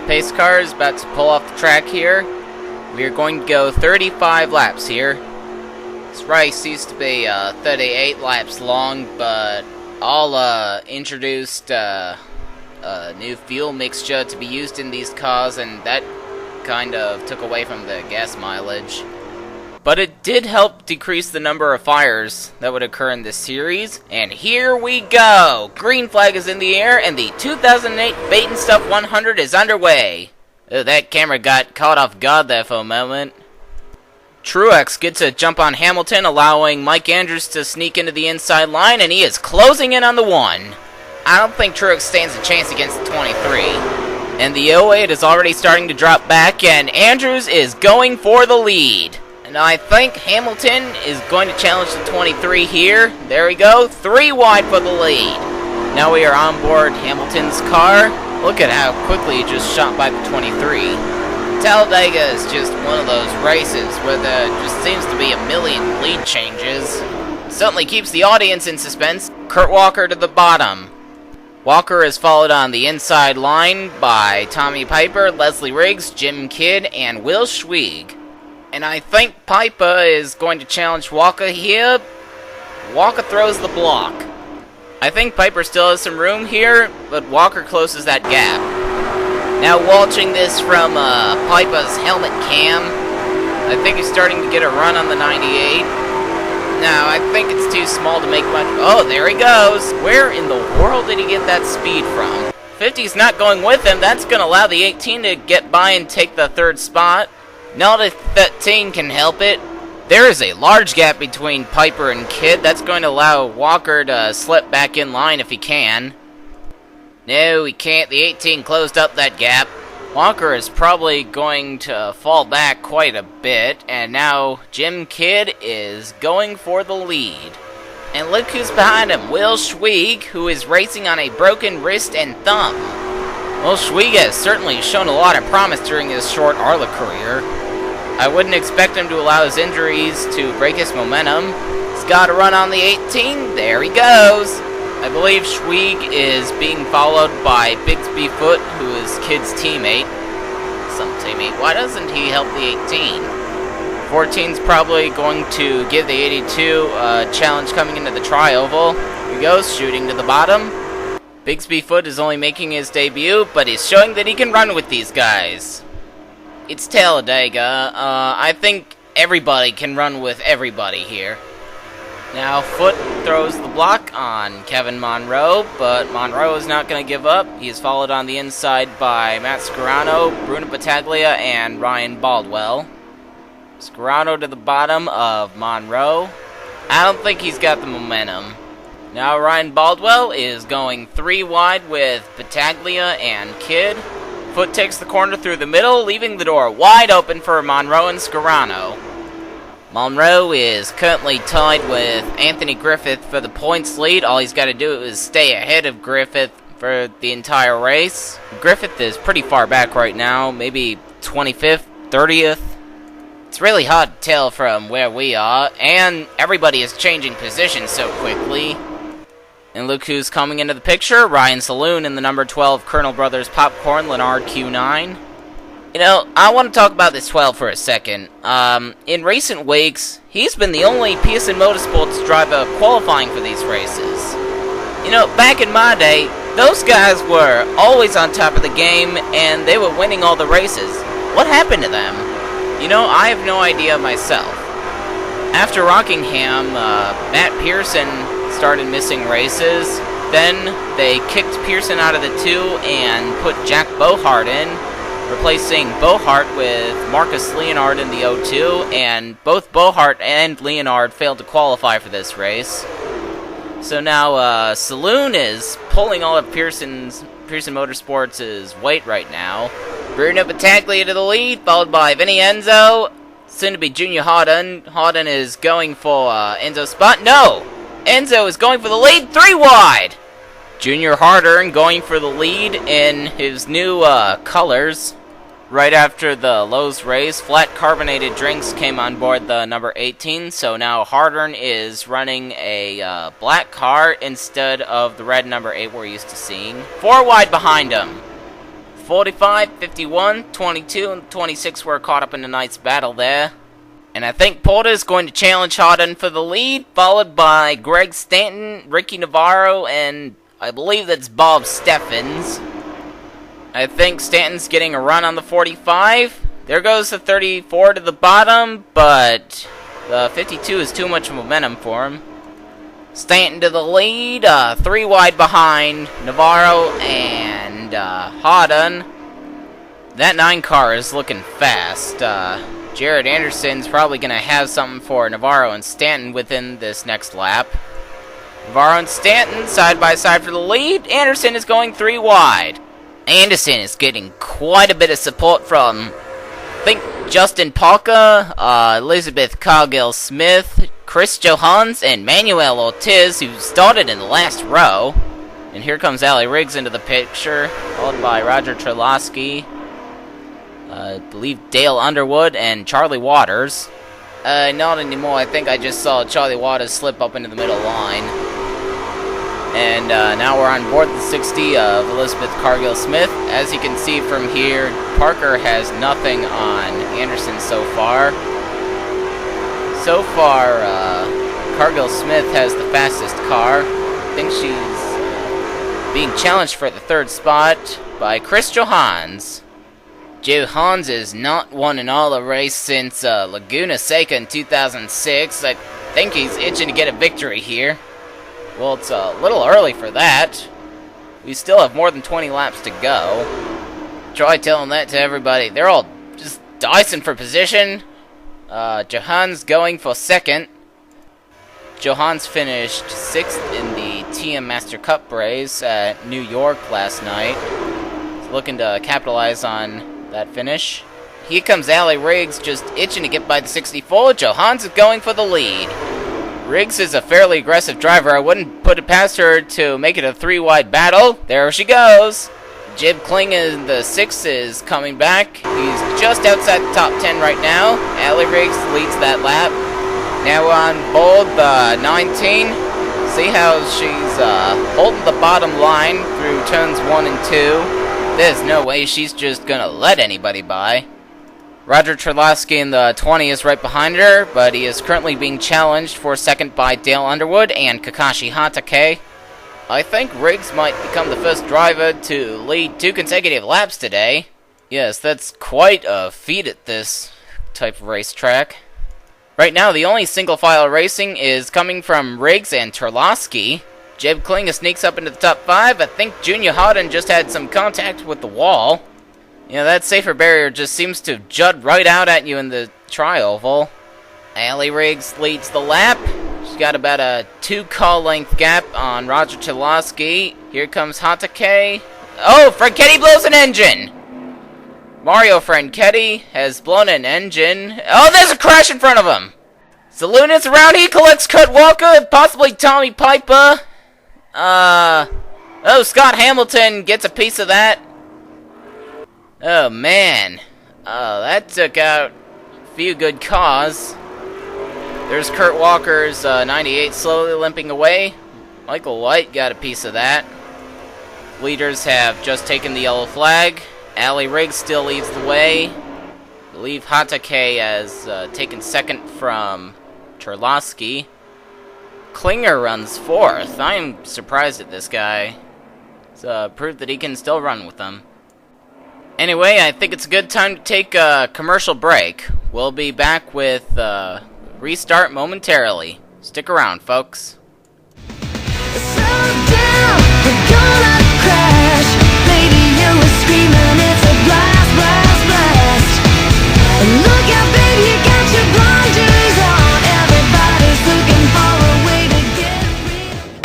pace car is about to pull off the track here. We are going to go 35 laps here. This race used to be 38 laps long, but all introduced a new fuel mixture to be used in these cars, and that kind of took away from the gas mileage. But it did help decrease the number of fires that would occur in this series. And here we go! Green flag is in the air, and the 2008 Bait and Stuff 100 is underway. Oh, that camera got caught off guard there for a moment. Truex gets a jump on Hamilton, allowing Mike Andrews to sneak into the inside line, and he is closing in on the 1. I don't think Truex stands a chance against the 23. And the 08 is already starting to drop back, and Andrews is going for the lead. And I think Hamilton is going to challenge the 23 here. There we go, 3 wide for the lead. Now we are on board Hamilton's car. Look at how quickly he just shot by the 23. Talladega is just one of those races where there just seems to be a million lead changes. Certainly keeps the audience in suspense. Kurt Walker to the bottom. Walker is followed on the inside line by Tommy Piper, Leslie Riggs, Jim Kidd, and Will Schwig. And I think Piper is going to challenge Walker here. Walker throws the block. I think Piper still has some room here, but Walker closes that gap. Now watching this from Piper's helmet cam, I think he's starting to get a run on the 98. Now, I think it's too small to make much. Oh, there he goes. Where in the world did he get that speed from? 50's not going with him. That's going to allow the 18 to get by and take the 3rd spot. Not if 13 can help it. There is a large gap between Piper and Kidd. That's going to allow Walker to slip back in line if he can. No, he can't. The 18 closed up that gap. Walker is probably going to fall back quite a bit. And now Jim Kidd is going for the lead. And look who's behind him. Will Schwig, who is racing on a broken wrist and thumb. Well, Schwig has certainly shown a lot of promise during his short Arla career. I wouldn't expect him to allow his injuries to break his momentum. He's got a run on the 18. There he goes. I believe Schwig is being followed by Bixby Foot, who is Kidd's teammate. Some teammate. Why doesn't he help the 18? 14's probably going to give the 82 a challenge coming into the tri-oval. Here he goes, shooting to the bottom. Bixby Foot is only making his debut, but he's showing that he can run with these guys. It's Talladega. I think everybody can run with everybody here. Now, Foot throws the block on Kevin Monroe, but Monroe is not going to give up. He is followed on the inside by Matt Scarano, Bruno Battaglia, and Ryan Baldwell. Scarano to the bottom of Monroe. I don't think he's got the momentum. Now Ryan Baldwell is going 3 wide with Battaglia and Kidd. Foot takes the corner through the middle, leaving the door wide open for Monroe and Scarano. Monroe is currently tied with Anthony Griffith for the points lead. All he's got to do is stay ahead of Griffith for the entire race. Griffith is pretty far back right now, maybe 25th, 30th. It's really hard to tell from where we are, and everybody is changing positions so quickly. And look who's coming into the picture, Ryan Saloon in the number 12 Colonel Brothers Popcorn, Leonard Q9. You know, I want to talk about this 12 for a second. In recent weeks, he's been the only PSN Motorsports driver qualifying for these races. You know, back in my day, those guys were always on top of the game, and they were winning all the races. What happened to them? You know, I have no idea myself. After Rockingham, Matt Pearson started missing races. Then they kicked Pearson out of the 2 and put Jack Bohart in, replacing Bohart with Marcus Leonard in the 02, and both Bohart and Leonard failed to qualify for this race. So now Saloon is pulling all of Pearson Motorsports' weight right now. Bruno Battaglia to the lead, followed by Vinny Enzo, soon to be Junior Hardin. Hardin is going for Enzo's spot. No! Enzo is going for the lead, 3 wide! Junior Hardin going for the lead in his new colors. Right after the Lowe's race, flat carbonated drinks came on board the number 18, so now Hardin is running a black car instead of the red number 8 we're used to seeing. 4 wide behind him. 45, 51, 22, and 26 were caught up in a nice battle there. And I think Porter is going to challenge Harden for the lead, followed by Greg Stanton, Ricky Navarro, and I believe that's Bob Steffens. I think Stanton's getting a run on the 45. There goes the 34 to the bottom, but the 52 is too much momentum for him. Stanton to the lead, 3 wide behind Navarro and Harden. That 9 car is looking fast. Jared Anderson's probably going to have something for Navarro and Stanton within this next lap. Navarro and Stanton side by side for the lead. Anderson is going 3 wide. Anderson is getting quite a bit of support from, I think, Justin Palka, Elizabeth Cargill-Smith, Chris Johans, and Manuel Ortiz, who started in the last row. And here comes Allie Riggs into the picture, followed by Roger Trelosky, I believe Dale Underwood, and Charlie Waters. Not anymore. I think I just saw Charlie Waters slip up into the middle line. And now we're on board the 60 of Elizabeth Cargill-Smith. As you can see from here, Parker has nothing on Anderson so far. So far, Cargill-Smith has the fastest car. I think she's being challenged for the 3rd spot by Chris Johans. Johans has not won an all race since Laguna Seca in 2006. I think he's itching to get a victory here. Well, it's a little early for that. We still have more than 20 laps to go. Try telling that to everybody. They're all just dicing for position. Johans going for 2nd. Johans finished 6th in the TM Master Cup race at New York last night. He's looking to capitalize on that finish. Here comes Allie Riggs, just itching to get by the 64. Johans is going for the lead. Riggs is a fairly aggressive driver. I wouldn't put it past her to make it a 3-wide battle. There she goes. Jib Kling in the 6 is coming back. He's just outside the top 10 right now. Allie Riggs leads that lap. Now on board the 19. See how she's holding the bottom line through turns 1 and 2. There's no way she's just gonna let anybody by. Roger Trelosky in the 20 is right behind her, but he is currently being challenged for 2nd by Dale Underwood and Kakashi Hatake. I think Riggs might become the first driver to lead 2 consecutive laps today. Yes, that's quite a feat at this type of racetrack. Right now, the only single file racing is coming from Riggs and Trelosky. Jeb Kling sneaks up into the top 5. I think Junior Harden just had some contact with the wall. You know, that safer barrier just seems to jut right out at you in the tri-oval. Allie Riggs leads the lap. She's got about a 2-car length gap on Roger Trelosky. Here comes Hatake. Oh, Franchetti blows an engine! Mario Franchetti has blown an engine. Oh, there's a crash in front of him! Saloon is around. He collects Kurt Walker, possibly Tommy Piper. Oh, Scott Hamilton gets a piece of that. Oh, man. That took out a few good cars. There's Kurt Walker's 98 slowly limping away. Michael White got a piece of that. Leaders have just taken the yellow flag. Allie Riggs still leads the way. I believe Hatake has taken 2nd from Trelosky. Klinger runs 4th. I'm surprised at this guy. It's proof that he can still run with them. Anyway, I think it's a good time to take a commercial break. We'll be back with restart momentarily. Stick around, folks.